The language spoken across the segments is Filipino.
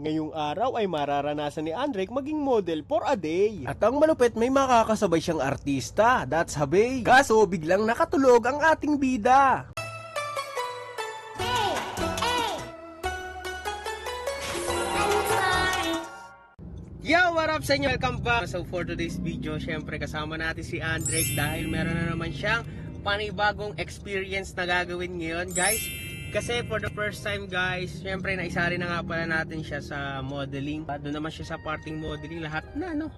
Ngayong araw ay mararanasan ni Andrek maging model for a day. At ang malupit, may makakasabay siyang artista, that's Habay. Kaso biglang nakatulog ang ating bida. Yo, what up sa inyo? Welcome back. So for today's video, syempre kasama natin si Andrek dahil meron na naman siyang panibagong experience na gagawin ngayon, guys. Kasi for the first time, guys, syempre naisali na nga pala natin siya sa modeling. Doon naman siya sa parting modeling, lahat na, no?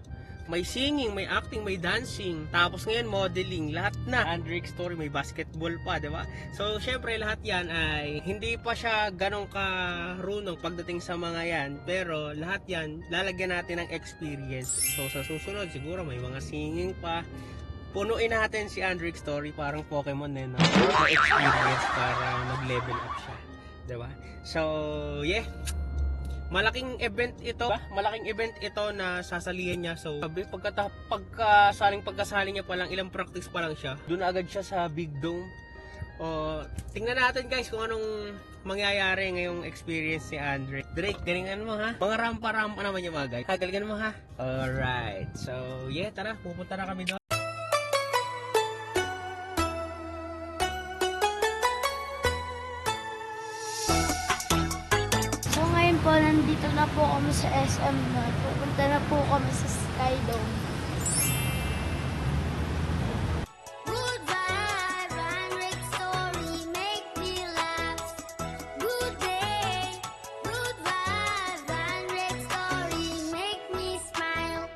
May singing, may acting, may dancing. Tapos ngayon modeling, lahat na. Andrek story, may basketball pa, di ba? So syempre lahat yan ay hindi pa siya ganong karunong pagdating sa mga yan. Pero lahat yan, lalagyan natin ng experience. So sa susunod, siguro may mga singing pa. Punuin natin si Andrek story, parang Pokemon na experience para mag-level up siya. Diba? So, yeah. Malaking event ito. Malaking event ito na sasalihan niya. So, pagkasali niya pa lang, ilang practice pa lang siya. Doon agad siya sa Big Dome. Tingnan natin, guys, kung anong mangyayari ngayong experience ni Andrek. Drake, galingan mo, ha? Mga rampa-rampa naman yung mga guys. Galingan mo, ha? Alright. So, yeah, tara. Pupunta na kami doon. Po, nandito na po kami sa SM na. Pupunta na po kami sa Skydome. Good vibe, Andrek story, make me laugh. Good day, good vibe, Andrek story, make me smile.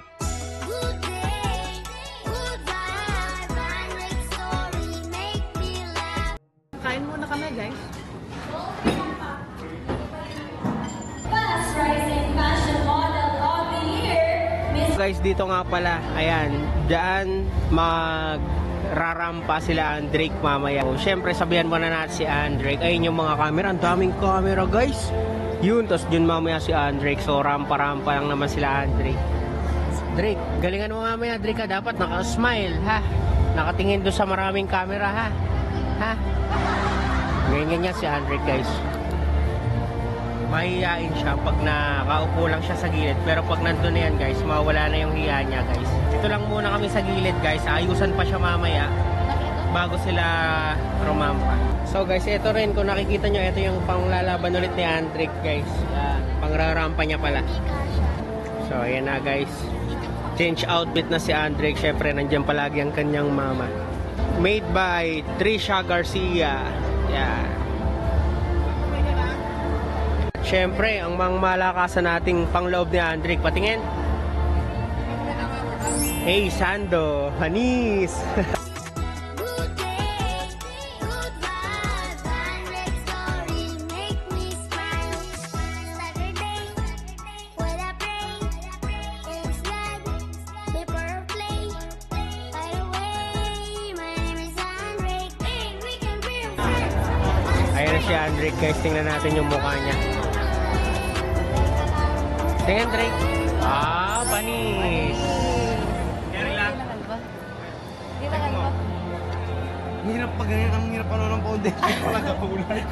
Good day, good vibe, Andrek story, make me laugh. Kain muna kami, guys. Guys, dito nga pala, ayan, dyan magrarampa sila Andrek mamaya. So, syempre sabihan mo na natin si Andrek. Ayun yung mga camera, ang daming camera, guys. Yun, tapos dyan mamaya si Andrek. So rampa-rampa lang naman sila Andrek. Drake, galingan mo mamaya, Drake, ha? Dapat naka-smile, ha? Nakatingin doon sa maraming camera, ha? Ha? Ganyan si Andrek, guys. Mahihain siya pag nakaupo lang siya sa gilid, pero pag nandun na yan, guys, mawala na yung hiya niya, guys. Dito lang muna kami sa gilid, guys. Ayusan pa siya mamaya bago sila rumampa. So guys, ito rin, kung nakikita nyo, ito yung panglalaban ulit ni Andrek, guys. Pangrarampa niya pala. So ayan na, guys. Change outfit na si Andrek. Syempre nandiyan palagi ang kanyang mama. Made by Trisha Garcia. Yeah. Siyempre, ang mga malakasan nating pangloob ni Andrek. Patingin. Hey, Sando. Hanis. Ayan na si Andrek, guys. Tingnan natin yung mukha niya. Tingnan, Drake. Panis. Kaya lang. Hindi na ba? Hirap pa ganyan, ang hirap ano ng foundation pala kapulan.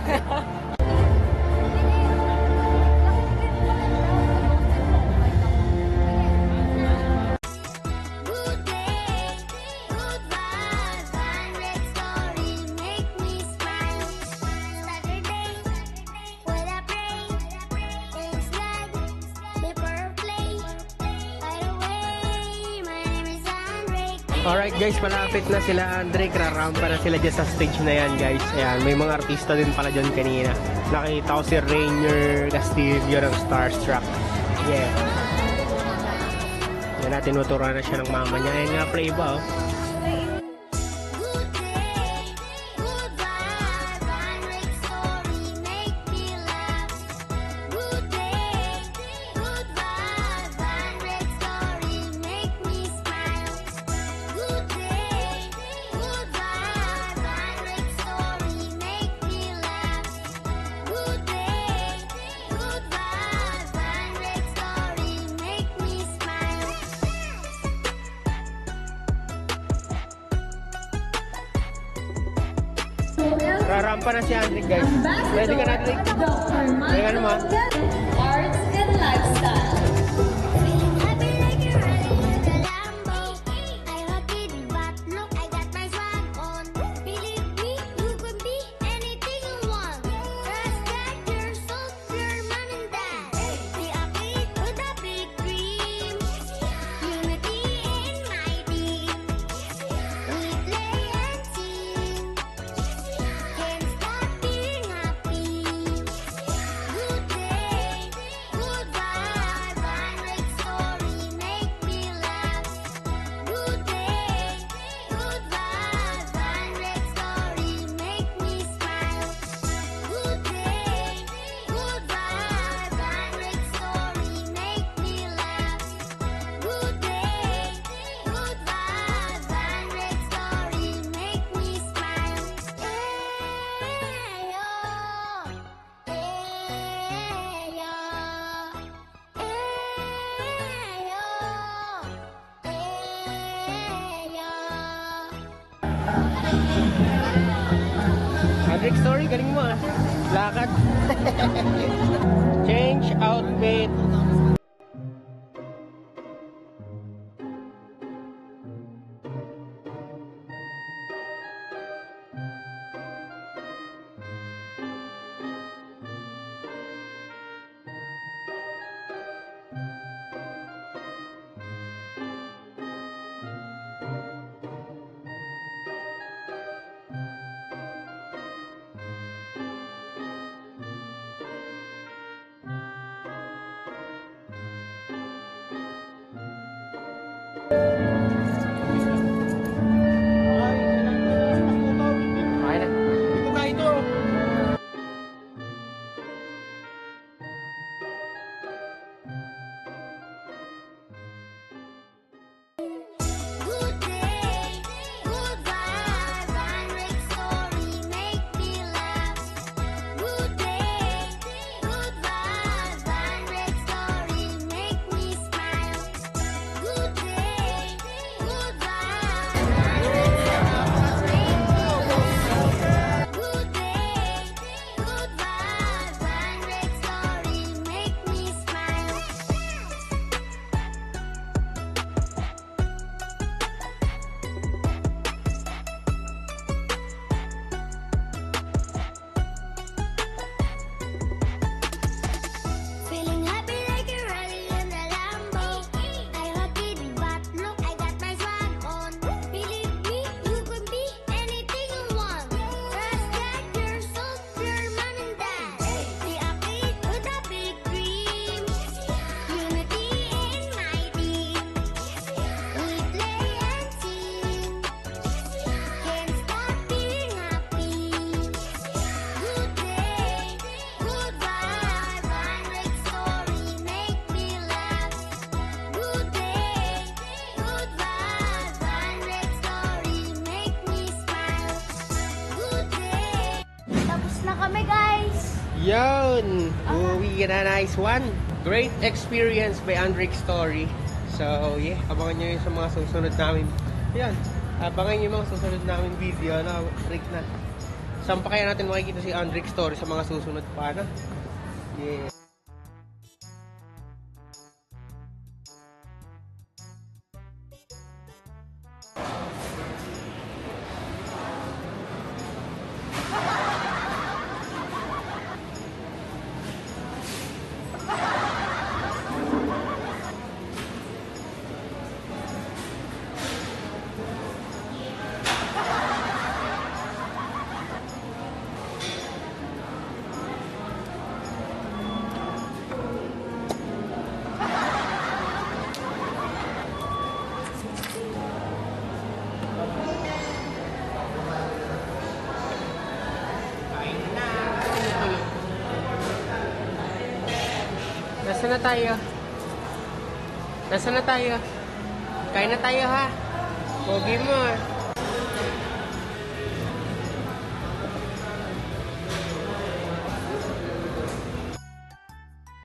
Alright, guys, malapit na sila Andrek. Rarampa na sila dyan sa stage na yan, guys. Ayan, may mga artista din pala dyan kanina. Nakita ko si Rainier Castillo ng Starstruck. Yeah. Yan natin, tinuturuan na siya ng mama niya. Ayan nga, play ba, oh. Rarampa na si Andrek, guys. Ready ka na, Andrek? Ready ka naman? Arts and Life. Adric Story, galing mo ah. Lakad. Change outfit. Okay na. Dito ka ito. Good day, good vibe, Andrick Story, make me laugh. Good day, good vibe, Andrick Story, make me smile. Good day, good vibe, Andrick Story, make me laugh. Good day, good vibe, Andrick Story, make me smile. Feeling happy like you're riding in a Lambo. I rock it, but look, I got my swag on. Believe me, you can be anything you want. Respect yourself, your mom and dad. We are big with a big dream. Unity in my team. We play and sing. Can't stop being happy. Good day, good vibe, Andrick Story, make me laugh. Good day, good vibe, Andrick Story, make me smile. Good day. Tapos na kami, guys. Yun! We get a nice one. Great experience by Andrick Story. So, yeah, abangan nyo yun sa mga susunod namin. Yan, abangan nyo yung mga susunod namin video na break na. Saan pa kaya natin makikita si Andrick Story sa mga susunod pa na? Yeah. Nasaan na tayo? Nasaan na tayo? Kain na tayo ha? Pogi mo ah.